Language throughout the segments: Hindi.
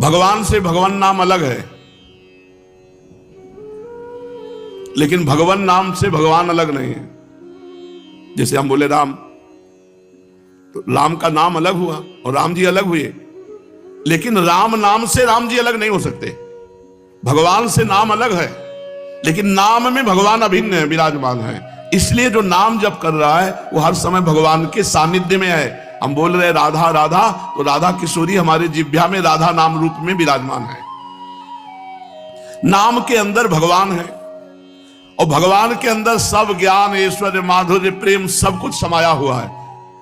भगवान से भगवान नाम अलग है, लेकिन भगवान नाम से भगवान अलग नहीं है। जैसे हम बोले राम, तो राम का नाम अलग हुआ और राम जी अलग हुए, लेकिन राम नाम से राम जी अलग नहीं हो सकते। भगवान से नाम अलग है, लेकिन नाम में भगवान अभिन्न है, विराजमान है। इसलिए जो नाम जप कर रहा है वो हर समय भगवान के सानिध्य में है। हम बोल रहे राधा राधा, तो राधा किशोरी हमारे जिह्वा में राधा नाम रूप में विराजमान है। नाम के अंदर भगवान है, और भगवान के अंदर सब ज्ञान, ऐश्वर्य, माधुर्य, प्रेम सब कुछ समाया हुआ है।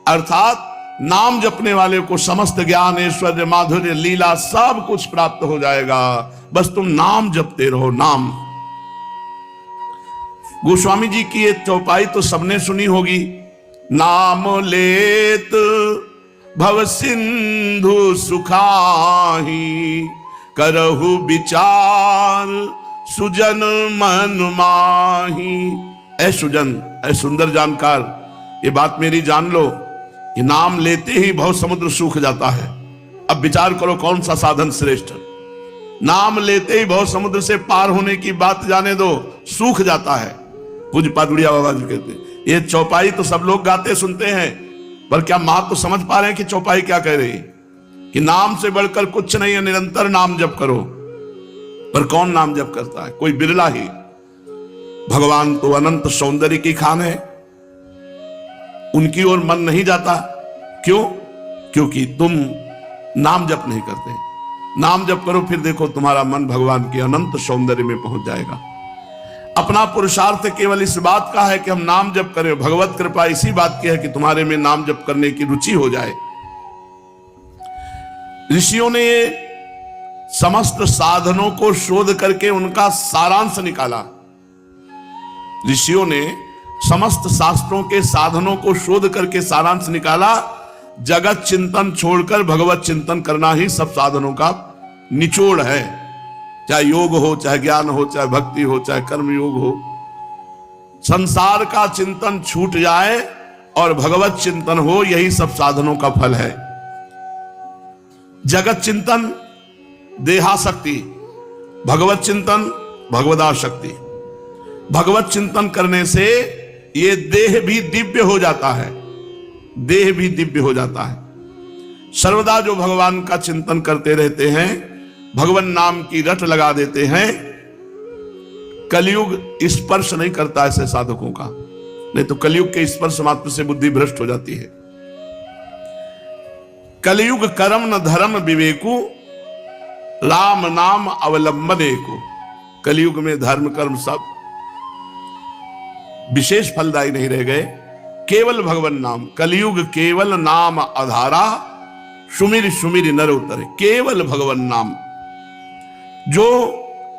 अर्थात नाम जपने वाले को समस्त ज्ञान, ऐश्वर्य, माधुर्य, लीला सब कुछ प्राप्त हो जाएगा। बस तुम नाम जपते रहो। नाम, गोस्वामी जी की ये चौपाई तो सबने सुनी होगी। नाम लेत भव सिंधु सुखाही, करहु विचार सुजन मन माही। ऐ सुजन, ऐ सुंदर जानकार, ये बात मेरी जान लो कि नाम लेते ही भव समुद्र सूख जाता है। अब विचार करो कौन सा साधन श्रेष्ठ। नाम लेते ही भव समुद्र से पार होने की बात जाने दो, सूख जाता है। पूज्य पादुड़िया बाबा जी कहते हैं, ये चौपाई तो सब लोग गाते सुनते हैं, पर क्या मां तो समझ पा रहे हैं कि चौपाई क्या कह रही है? कि नाम से बढ़कर कुछ नहीं है, निरंतर नाम जप करो। पर कौन नाम जप करता है? कोई बिरला ही। भगवान तो अनंत सौंदर्य की खान है, उनकी ओर मन नहीं जाता। क्यों? क्योंकि तुम नाम जप नहीं करते। नाम जप करो, फिर देखो तुम्हारा मन भगवान के अनंत सौंदर्य में पहुंच जाएगा। अपना पुरुषार्थ केवल इस बात का है कि हम नाम जप करें। भगवत कृपा इसी बात की है कि तुम्हारे में नाम जप करने की रुचि हो जाए। ऋषियों ने ये समस्त साधनों को शोध करके उनका सारांश निकाला। ऋषियों ने समस्त शास्त्रों के साधनों को शोध करके सारांश निकाला। जगत चिंतन छोड़कर भगवत चिंतन करना ही सब साधनों का निचोड़ है। चाहे योग हो, चाहे ज्ञान हो, चाहे भक्ति हो, चाहे कर्म योग हो। संसार का चिंतन छूट जाए और भगवत चिंतन हो, यही सब साधनों का फल है। जगत चिंतन देहाशक्ति, भगवत चिंतन भगवदाशक्ति। भगवत चिंतन करने से ये देह भी दिव्य हो जाता है, देह भी दिव्य हो जाता है। सर्वदा जो भगवान का चिंतन करते रहते हैं, भगवान नाम की रट लगा देते हैं, कलयुग स्पर्श नहीं करता ऐसे साधकों का। नहीं तो कलयुग के स्पर्श मात्र से बुद्धि भ्रष्ट हो जाती है। कलयुग कर्म न धर्म विवेकु, राम नाम अवलंबने को। कलयुग में धर्म कर्म सब विशेष फलदायी नहीं रह गए, केवल भगवान नाम। कलयुग केवल नाम आधारा, सुमिर सुमिर नर उतरे। केवल भगवान नाम। जो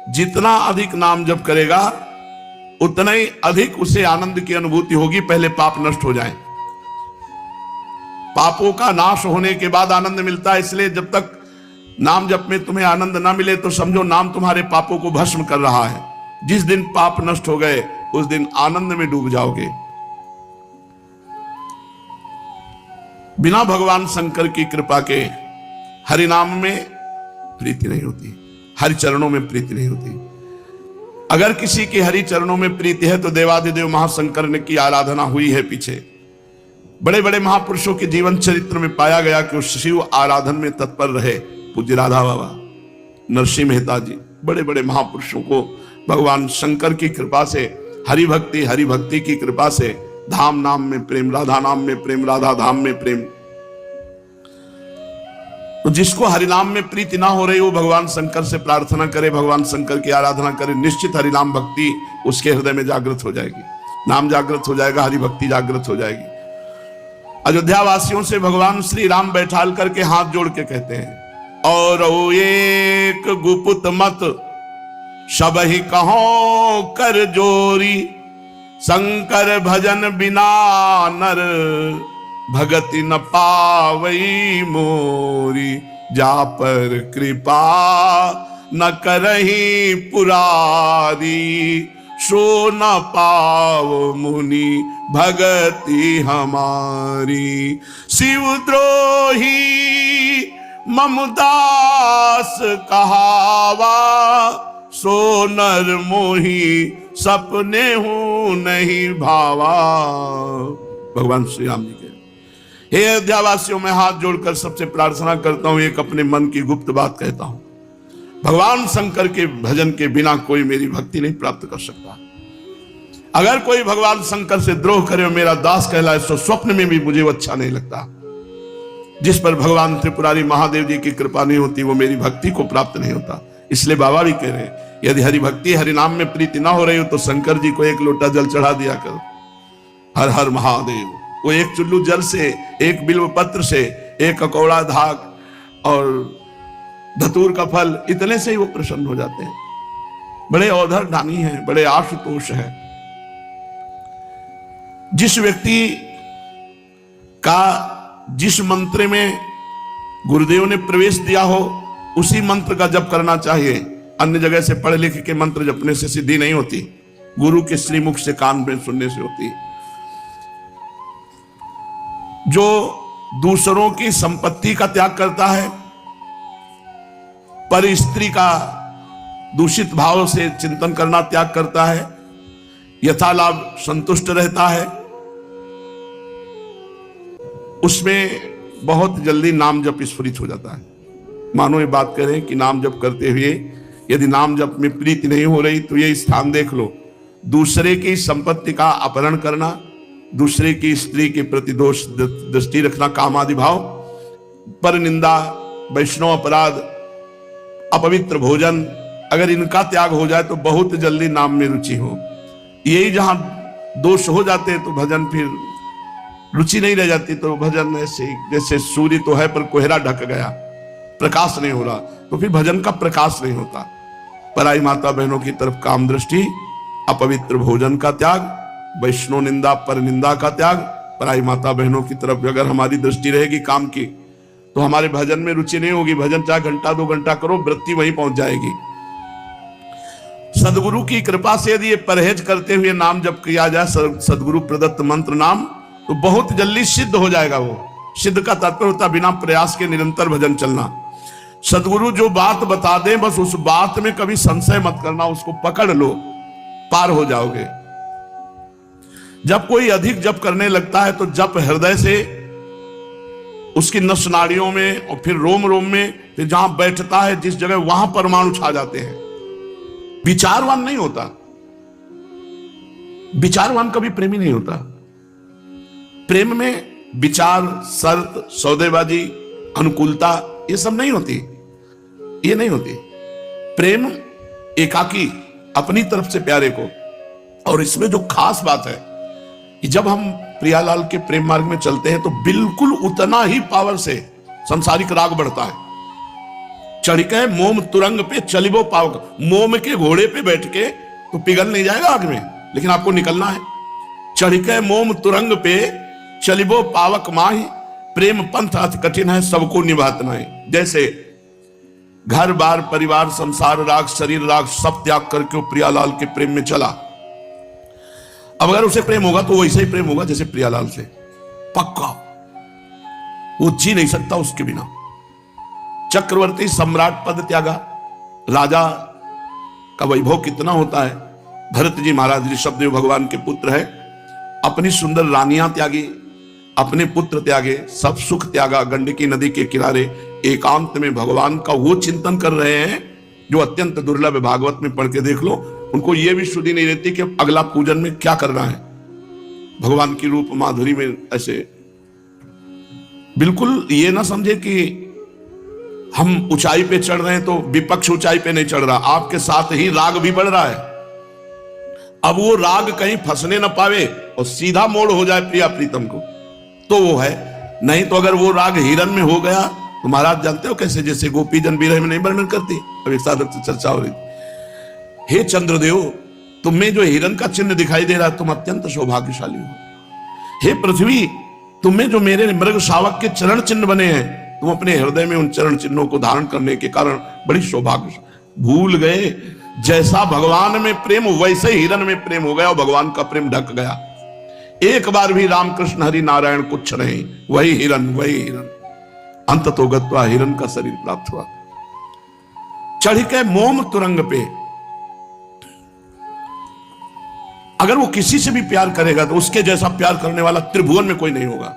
जितना अधिक नाम जप करेगा उतना ही अधिक उसे आनंद की अनुभूति होगी। पहले पाप नष्ट हो जाए। पापों का नाश होने के बाद आनंद मिलता है। इसलिए जब तक नाम जप में तुम्हें आनंद ना मिले तो समझो नाम तुम्हारे पापों को भस्म कर रहा है। जिस दिन पाप नष्ट हो गए उस दिन आनंद में डूब जाओगे। बिना भगवान शंकर की कृपा के हरि नाम में प्रीति नहीं होती, हरि चरणों में प्रीति नहीं होती। अगर किसी की हरि चरणों में प्रीति है तो देवादिदेव महाशंकर ने की आराधना हुई है। पीछे बड़े बड़े महापुरुषों के जीवन चरित्र में पाया गया कि उस शिव आराधन में तत्पर रहे। पूज्य राधा बाबा, नरसिंह मेहता जी, बड़े बड़े महापुरुषों को भगवान शंकर की कृपा से, हरि भक्ति की कृपा से धाम नाम में प्रेम, राधा नाम में प्रेम, राधा धाम में प्रेम। तो जिसको हरिनाम में प्रीति ना हो रही वो भगवान शंकर से प्रार्थना करे, भगवान शंकर की आराधना करे, निश्चित हरिनाम भक्ति उसके हृदय में जागृत हो जाएगी। नाम जागृत हो जाएगा, हरि भक्ति जागृत हो जाएगी। अयोध्या वासियों से भगवान श्री राम बैठाल करके हाथ जोड़ के कहते हैं, और एक गुपुत मत सब ही कहो कर जोरी, शंकर भजन बिना नर भगति न पावई मोरी, जा पर कृपा न करही पुरारी, सो न पाव मुनि भगति हमारी। शिवद्रोही ममदास कहावा, सो नर मोही सपने हूं नहीं भावा। भगवान श्री राम जी के हे अयोध्यावासियों, मैं हाथ जोड़कर सबसे प्रार्थना करता हूं, एक अपने मन की गुप्त बात कहता हूं। भगवान शंकर के भजन के बिना कोई मेरी भक्ति नहीं प्राप्त कर सकता। अगर कोई भगवान शंकर से द्रोह करे और मेरा दास कहलाए तो स्वप्न में भी मुझे वो अच्छा नहीं लगता। जिस पर भगवान त्रिपुरारी महादेव जी की कृपा नहीं होती वो मेरी भक्ति को प्राप्त नहीं होता। इसलिए बाबा भी कह रहे हैं, यदि हरि भक्ति हरि नाम में प्रीति ना हो रही हो तो शंकर जी को एक लोटा जल चढ़ा दिया करो। हर हर महादेव। वो एक चुल्लू जल से, एक बिल्व पत्र से, एक ककौड़ा धाक और धतूर का फल, इतने से ही वो प्रसन्न हो जाते हैं। बड़े औधर दानी हैं, बड़े आशुतोष हैं। जिस व्यक्ति का जिस मंत्र में गुरुदेव ने प्रवेश दिया हो उसी मंत्र का जप करना चाहिए। अन्य जगह से पढ़ लिख के मंत्र जपने से सिद्धि नहीं होती, गुरु के श्रीमुख से कान में सुनने से होती। जो दूसरों की संपत्ति का त्याग करता है, पर स्त्री का दूषित भाव से चिंतन करना त्याग करता है, यथालाभ संतुष्ट रहता है, उसमें बहुत जल्दी नाम जप स्फुरित हो जाता है। मानो ये बात करें कि नाम जप करते हुए यदि नाम जप में प्रीति नहीं हो रही तो ये स्थान देख लो। दूसरे की संपत्ति का अपहरण करना, दूसरे की स्त्री के प्रति दोष दृष्टि रखना, काम आदि भाव, पर निंदा, वैष्णव अपराध, अपवित्र भोजन, अगर इनका त्याग हो जाए तो बहुत जल्दी नाम में रुचि हो। यही जहां दोष हो जाते हैं तो भजन फिर रुचि नहीं रह जाती। तो भजन ऐसे जैसे सूर्य तो है पर कोहरा ढक गया, प्रकाश नहीं हो रहा, तो फिर भजन का प्रकाश नहीं होता। पराई माता बहनों की तरफ काम दृष्टि, अपवित्र भोजन का त्याग, वैष्णव निंदा पर निंदा का त्याग, पराई माता बहनों की तरफ अगर हमारी दृष्टि रहेगी काम की तो हमारे भजन में रुचि नहीं होगी। भजन चाहे घंटा 2 घंटा करो, वृत्ति वहीं पहुंच जाएगी। सदगुरु की कृपा से यदि ये परहेज करते हुए नाम जप किया जाए, सदगुरु प्रदत्त मंत्र नाम, तो बहुत जल्दी सिद्ध हो जाएगा। वो सिद्ध का तात्पर्य होता बिना प्रयास के निरंतर भजन चलना। सदगुरु जो बात बता दें बस उस बात में कभी संशय मत करना, उसको पकड़ लो, पार हो जाओगे। जब कोई अधिक जप करने लगता है तो जप हृदय से उसकी नस नाड़ियों में और फिर रोम रोम में, फिर जहां बैठता है जिस जगह वहां परमाणु छा जाते हैं। विचारवान नहीं होता, विचारवान कभी प्रेमी नहीं होता। प्रेम में विचार, शर्त, सौदेबाजी, अनुकूलता ये सब नहीं होती, ये नहीं होती। प्रेम एकाकी, अपनी तरफ से प्यारे को। और इसमें जो खास बात है कि जब हम प्रियालाल के प्रेम मार्ग में चलते हैं तो बिल्कुल उतना ही पावर से संसारिक राग बढ़ता है। चढ़के मोम तुरंग पे चलिबो पावक, मोम के घोड़े पे बैठ के तो पिघल नहीं जाएगा आग में, लेकिन आपको निकलना है। चढ़के मोम तुरंग पे चलिबो पावक माही, प्रेम पंथ अति कठिन है सबको निभात नहीं। जैसे घर बार परिवार संसार राग शरीर राग सब त्याग करके वो प्रियालाल के प्रेम में चला। अब अगर उसे प्रेम होगा तो वैसे ही प्रेम होगा जैसे प्रियालाल से, पक्का। वो जी नहीं सकता उसके बिना। चक्रवर्ती सम्राट पद त्यागा, राजा का वैभव कितना होता है। भरत जी महाराज ऋषभदेव भगवान के पुत्र है, अपनी सुंदर रानियां त्यागी, अपने पुत्र त्यागे, सब सुख त्यागा, गंडकी नदी के किनारे एकांत में भगवान का वो चिंतन कर रहे हैं जो अत्यंत दुर्लभ है। भागवत में पढ़ के देख लो, उनको ये भी शुद्धि नहीं रहती कि अगला पूजन में क्या करना है। भगवान की रूप माधुरी में ऐसे बिल्कुल ये ना समझे कि हम ऊंचाई पे चढ़ रहे हैं तो विपक्ष ऊंचाई पे नहीं चढ़ रहा, आपके साथ ही राग भी बढ़ रहा है। अब वो राग कहीं फंसने ना पावे और सीधा मोड़ हो जाए प्रिया प्रीतम को, तो वो है। नहीं तो अगर वो राग हिरन में हो गया तो महाराज जानते हो कैसे, जैसे गोपी जन विरह में नहीं वर्णन करती, अब एक साथ चर्चा हो रही। हे चंद्रदेव, तुम में जो हिरन का चिन्ह दिखाई दे रहा है तुम अत्यंत सौभाग्यशाली हो। हे पृथ्वी, तुम में जो मेरे मृग शावक के चरण चिन्ह बने हैं, तुम अपने हृदय में उन चरण चिन्हों को धारण करने के कारण बड़ी सौभाग्य। भूल गए जैसा भगवान में प्रेम वैसे हिरन में प्रेम हो गया और भगवान का प्रेम ढक गया। एक बार भी रामकृष्ण हरि नारायण कुछ नहीं, वही हिरन, वही हिरन। अंत तो गत्वा हिरन का शरीर प्राप्त हुआ। चढ़ के मोम तुरंग पे। अगर वो किसी से भी प्यार करेगा तो उसके जैसा प्यार करने वाला त्रिभुवन में कोई नहीं होगा,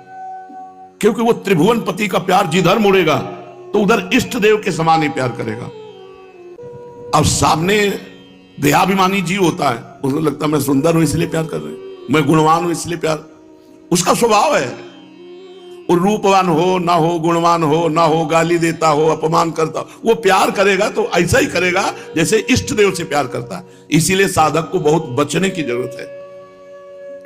क्योंकि वो त्रिभुवन पति का प्यार जिधर मुड़ेगा तो उधर इष्ट देव के समान ही प्यार करेगा। अब सामने देहाभिमानी जीव होता है, उसको लगता है मैं सुंदर हूं इसलिए प्यार कर रहे हैं, मैं गुणवान हूं इसलिए प्यार, उसका स्वभाव है। और रूपवान हो ना हो, गुणवान हो ना हो, गाली देता हो, अपमान करता हो, वो प्यार करेगा तो ऐसा ही करेगा जैसे इष्ट देव से प्यार करता है। इसीलिए साधक को बहुत बचने की जरूरत है,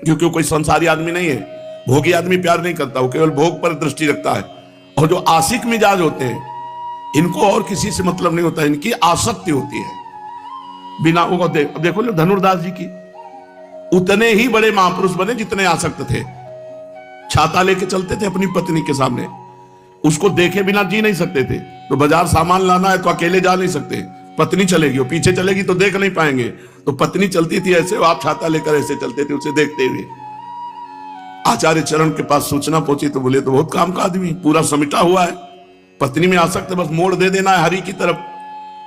क्योंकि वो कोई संसारी आदमी नहीं है, भोगी आदमी प्यार नहीं करता, वो केवल भोग पर दृष्टि रखता है। और जो आशिक मिजाज होते हैं इनको और किसी से मतलब नहीं होता, इनकी आसक्ति होती है बिना वो। देखो धनुर्दास जी की, उतने ही बड़े महापुरुष बने जितने आसक्त थे। छाता लेके चलते थे अपनी पत्नी के सामने, उसको देखे बिना जी नहीं सकते थे। तो बाजार सामान लाना है तो अकेले जा नहीं सकते, पत्नी चलेगी, वो पीछे चलेगी तो देख नहीं पाएंगे, तो पत्नी चलती थी ऐसे, आप छाता लेकर ऐसे चलते थे उसे देखते हुए। आचार्य चरण के पास सूचना पहुंची तो बोले तो बहुत काम का आदमी, पूरा समिटा हुआ है, पत्नी में आसक्त, बस मोड़ दे देना है हरि की तरफ।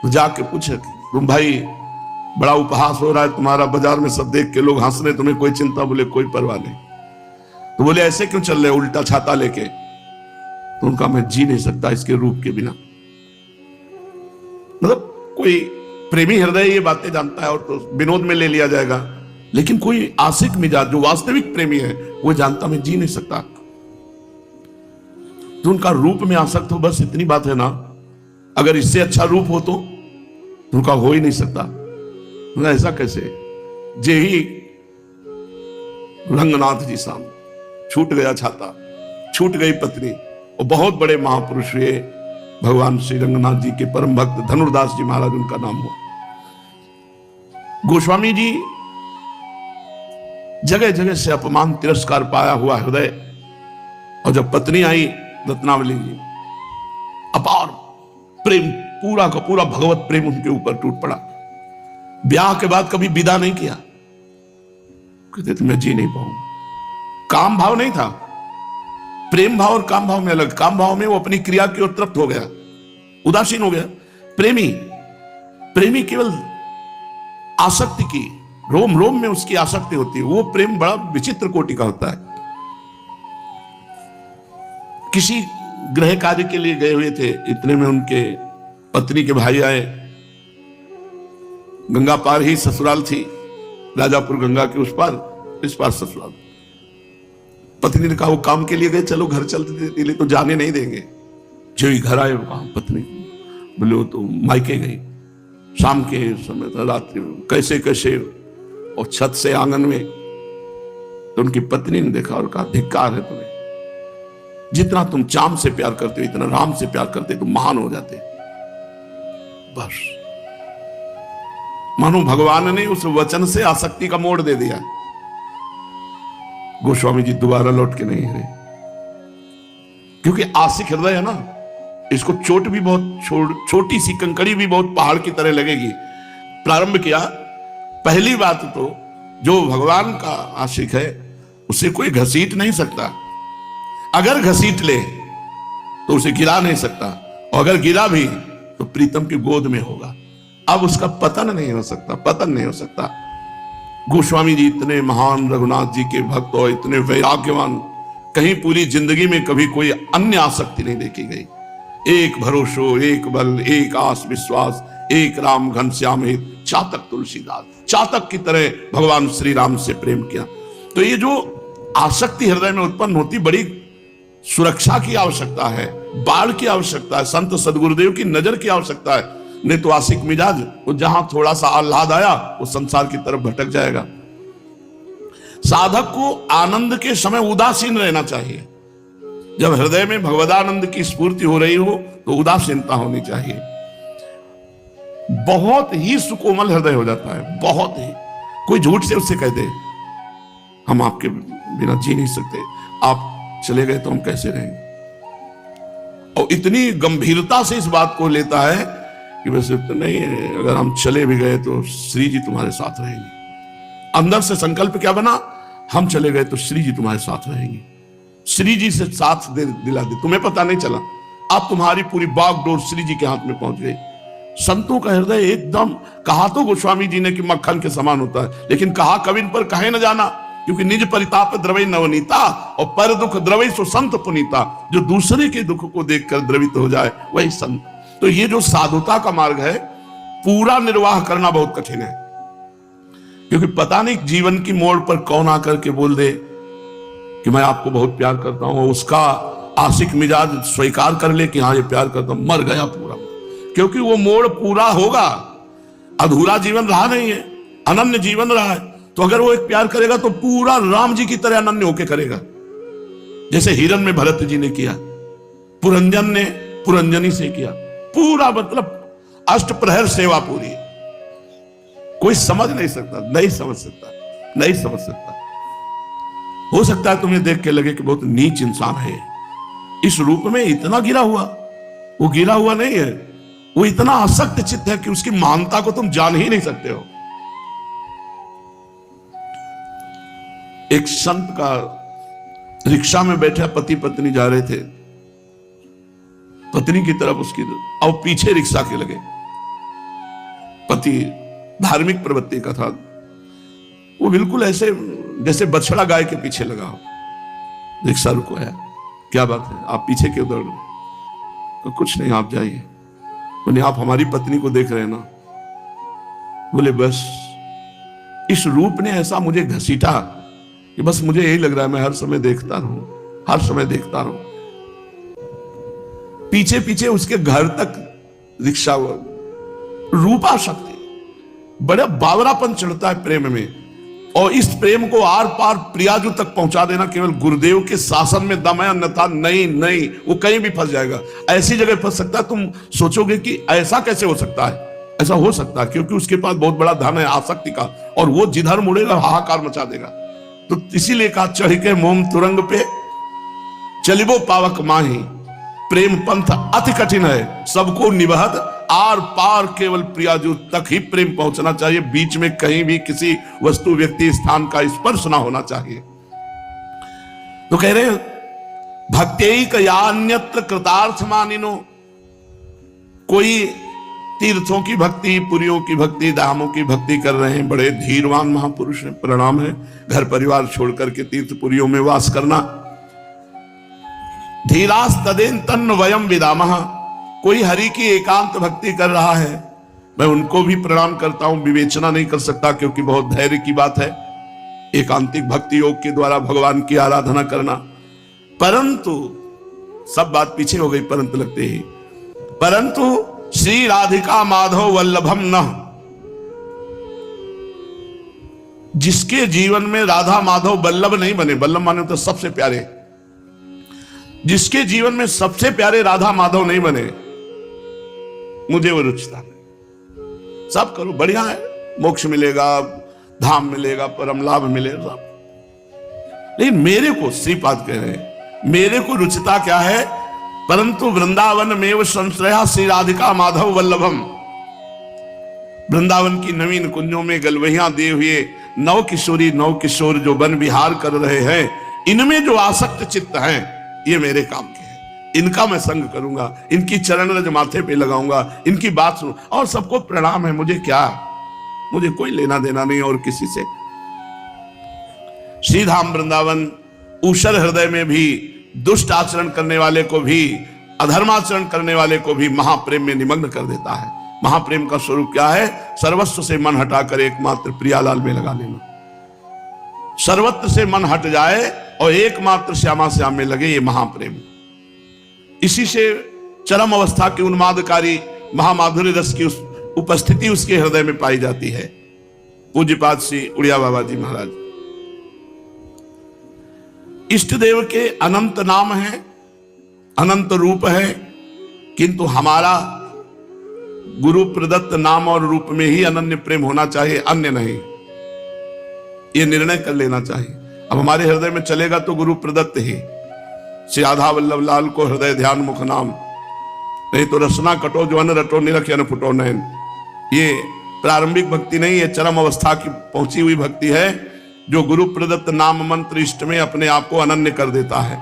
तो जाके पूछे तुम भाई बड़ा उपहास हो रहा है तुम्हारा, बाजार में सब देख के लोग हंस रहे, तुम्हें कोई चिंता? बोले कोई परवाह नहीं। तो बोले ऐसे क्यों चल रहे उल्टा छाता लेके? तो उनका मैं जी नहीं सकता इसके रूप के बिना। मतलब कोई प्रेमी हृदय ये बातें जानता है और तो विनोद में ले लिया जाएगा, लेकिन कोई आशिक मिजाज जो वास्तविक प्रेमी है वो जानता मैं जी नहीं सकता। तो उनका रूप में आसक्त हो, बस इतनी बात है ना। अगर इससे अच्छा रूप हो तो उनका हो ही नहीं सकता। ऐसा कैसे? जे ही रंगनाथ जी सामने छूट गया छाता, छूट गई पत्नी, और बहुत बड़े महापुरुष हुए भगवान श्री रंगनाथ जी के परम भक्त धनुर्दास जी महाराज उनका नाम हुआ। गोस्वामी जी जगह जगह से अपमान तिरस्कार पाया हुआ हृदय, और जब पत्नी आई रत्नावली जी, अपार प्रेम, पूरा का पूरा भगवत प्रेम उनके ऊपर टूट पड़ा। ब्याह के बाद कभी विदा नहीं किया, कहते थे मैं जी नहीं पाऊंगा। काम भाव नहीं था, प्रेम भाव और काम भाव में अलग। काम भाव में वो अपनी क्रिया की ओर तृप्त हो गया, उदासीन हो गया। प्रेमी, प्रेमी केवल आसक्ति की, रोम रोम में उसकी आसक्ति होती है। वो प्रेम बड़ा विचित्र कोटि का होता है। किसी गृह कार्य के लिए गए हुए थे, इतने में उनके पत्नी के भाई आए। गंगा पार ही ससुराल थी, राजापुर गंगा के उस पार, इस पार ससुराल। पत्नी ने कहा वो काम के लिए गए, चलो घर चलते थे, तो जाने नहीं देंगे। जो ही घर आए वो कहा पत्नी, बोले वो तो मायके गई, शाम के समय था, रात्रि में, कैसे कैसे, और छत से आंगन में। तो उनकी पत्नी ने देखा और कहा धिक्कार है तुम्हें, जितना तुम चाम से प्यार करते हो इतना राम से प्यार करते तुम महान हो जाते। बस मानो भगवान ने उस वचन से आसक्ति का मोड़ दे दिया। गोस्वामी जी दोबारा लौट के नहीं है, क्योंकि आशिक हृदय है ना, इसको चोट भी बहुत छोटी सी कंकड़ी भी बहुत पहाड़ की तरह लगेगी। प्रारंभ किया, पहली बात तो जो भगवान का आशिक है उसे कोई घसीट नहीं सकता। अगर घसीट ले तो उसे गिरा नहीं सकता, और अगर गिरा भी तो प्रीतम की गोद में होगा। अब उसका पतन नहीं हो सकता, पतन नहीं हो सकता। गोस्वामी जी इतने महान रघुनाथ जी के भक्त और इतने वैराग्यवान, कहीं पूरी जिंदगी में कभी कोई अन्य आसक्ति नहीं देखी गई। एक भरोसो, एक बल, एक आस विश्वास, एक राम घनश्याम हित, चातक तुलसीदास, चातक की तरह भगवान श्री राम से प्रेम किया। तो ये जो आसक्ति हृदय में उत्पन्न होती, बड़ी सुरक्षा की आवश्यकता है, बाढ़ की आवश्यकता है, संत सदगुरुदेव की नजर की आवश्यकता है। नहीं तो आशिक मिजाज वो जहां थोड़ा सा आह्लाद आया वो संसार की तरफ भटक जाएगा। साधक को आनंद के समय उदासीन रहना चाहिए। जब हृदय में भगवदानंद की स्फूर्ति हो रही हो तो उदासीनता होनी चाहिए। बहुत ही सुकोमल हृदय हो जाता है, बहुत ही। कोई झूठ से उससे कह दे हम आपके बिना जी नहीं सकते, आप चले गए तो हम कैसे रहेंगे, और इतनी गंभीरता से इस बात को लेता है कि वैसे तो नहीं है, अगर हम चले भी गए तो श्री जी तुम्हारे साथ रहेंगे। अंदर से संकल्प क्या बना, हम चले गए तो श्री जी तुम्हारे साथ रहेंगे। श्री जी से साथ दिला दे, तुम्हें पता नहीं चला, अब तुम्हारी पूरी बागडोर श्री जी के हाथ में पहुंच गई। संतों का हृदय एकदम, कहा तो गोस्वामी जी ने कि मक्खन के समान होता है, लेकिन कहा कविन पर कहे न जाना, क्योंकि निज परिताप द्रवै नवनीता और पर दुख द्रवै सो संत पुनीता। जो दूसरे के दुख को देखकर द्रवित हो जाए वही संत। तो ये जो साधुता का मार्ग है, पूरा निर्वाह करना बहुत कठिन है, क्योंकि पता नहीं जीवन की मोड़ पर कौन आकर के बोल दे कि मैं आपको बहुत प्यार करता हूं, उसका आशिक मिजाज स्वीकार कर ले कि हाँ ये प्यार करता हूं, मर गया पूरा। क्योंकि वो मोड़ पूरा होगा, अधूरा जीवन रहा नहीं है, अनन्य जीवन रहा है। तो अगर वो एक प्यार करेगा तो पूरा राम जी की तरह अनन्य होके करेगा, जैसे हिरन में भरत जी ने किया, पुरंजन ने पुरंजनी से किया, पूरा मतलब अष्ट प्रहर सेवा पूरी। कोई समझ नहीं सकता, नहीं समझ सकता, नहीं समझ सकता। हो सकता है तुम्हें देख के लगे कि बहुत नीच इंसान है, इस रूप में इतना गिरा हुआ। वो गिरा हुआ नहीं है, वो इतना आसक्त चित्त है कि उसकी महानता को तुम जान ही नहीं सकते हो। एक संत का रिक्शा में बैठा पति पत्नी जा रहे थे, पत्नी की तरफ उसकी और पीछे रिक्शा के लगे। पति धार्मिक प्रवृत्ति का था, वो बिल्कुल ऐसे जैसे बछड़ा गाय के पीछे लगा हो। रिक्शा रुकवाया, क्या बात है, आप पीछे क्यों दौड़ रहे? तो कुछ नहीं, आप जाइए। बोले आप हमारी पत्नी को देख रहे हैं ना? बोले बस इस रूप ने ऐसा मुझे घसीटा कि बस मुझे यही लग रहा है मैं हर समय देखता रहूं, हर समय देखता रहूं। पीछे पीछे उसके घर तक रिक्शा, रूपा शक्ति, बड़ा बावरापन चढ़ता है प्रेम में। और इस प्रेम को आर पार प्रियाजू तक पहुंचा देना केवल गुरुदेव के शासन में दम है, अन्यथा नहीं नहीं, वो कहीं भी फंस जाएगा। ऐसी जगह फंस सकता है, तुम सोचोगे कि ऐसा कैसे हो सकता है। ऐसा हो सकता है क्योंकि उसके पास बहुत बड़ा धन है आसक्ति का, और वो जिधर मुड़ेगा हाहाकार मचा देगा। तो इसीलिए कहा चढ़ के मोम तुरंग पे चलिबो पावक माही, प्रेम पंथ अति कठिन है, सबको निबहत आर पार केवल प्रियाजू तक ही प्रेम पहुंचना चाहिए। बीच में कहीं भी किसी वस्तु व्यक्ति स्थान का स्पर्श ना होना चाहिए। तो कह रहे भक्त्यैक यान्यत्र कृतार्थ मानिनो, कोई तीर्थों की भक्ति, पुरियों की भक्ति, धामों की भक्ति कर रहे हैं, बड़े धीरवान महापुरुष हैं, प्रणाम है। घर परिवार छोड़ करके तीर्थपुरियों में वास करना। धीरास तदेन तन्न वयम विदामः, कोई हरि की एकांत भक्ति कर रहा है, मैं उनको भी प्रणाम करता हूं। विवेचना नहीं कर सकता क्योंकि बहुत धैर्य की बात है एकांतिक भक्ति योग के द्वारा भगवान की आराधना करना। परंतु सब बात पीछे हो गई, परंतु लगते ही, परंतु श्री राधिका माधव वल्लभम न, जिसके जीवन में राधा माधव वल्लभ नहीं बने, वल्लभ माने तो सबसे प्यारे, जिसके जीवन में सबसे प्यारे राधा माधव नहीं बने, मुझे वो रुचता नहीं। सब करो बढ़िया है, मोक्ष मिलेगा, धाम मिलेगा, परम लाभ मिलेगा, लेकिन मेरे को, श्रीपाद कह रहे हैं, मेरे को रुचता क्या है? परंतु वृंदावन में वो संश्रया श्री राधिका माधव वल्लभम, वृंदावन की नवीन कुंजों में गलवहियां दिए हुए नव किशोरी नव किशोर जो वन विहार कर रहे हैं, इनमें जो आसक्त चित्त हैं, ये मेरे काम के हैं। इनका मैं संग करूंगा, इनकी चरण रज माथे पे लगाऊंगा, इनकी बात सुन, और सबको प्रणाम है। मुझे क्या, मुझे कोई लेना देना नहीं और किसी से। श्रीधाम वृंदावन ऊषर हृदय में भी दुष्ट आचरण करने वाले को भी, अधर्माचरण करने वाले को भी महाप्रेम में निमग्न कर देता है। महाप्रेम का स्वरूप क्या है? सर्वस्व से मन हटाकर एकमात्र प्रियालाल में लगा लेना। सर्वत्र से मन हट जाए और एकमात्र श्यामा श्याम में लगे, ये महाप्रेम। इसी से चरम अवस्था की उन्मादकारी महामाधुर्य रस की उपस्थिति उसके हृदय में पाई जाती है। पूज्यपाद श्री उड़िया बाबा जी महाराज, इष्ट देव के अनंत नाम है, अनंत रूप है, किंतु हमारा गुरु प्रदत्त नाम और रूप में ही अनन्य प्रेम होना चाहिए, अन्य नहीं। ये निर्णय कर लेना चाहिए। अब हमारे हृदय में चलेगा तो गुरु प्रदत्त ही। श्री राधा वल्लभ लाल को हृदय ध्यान मुख नाम, नहीं तो रसना कटो जो अन रटो निरख अन फुटो नयन। ये प्रारंभिक भक्ति नहीं, ये चरम अवस्था की पहुंची हुई भक्ति है, जो गुरु प्रदत्त नाम मंत्र इष्ट में अपने आप को अनन्य कर देता है।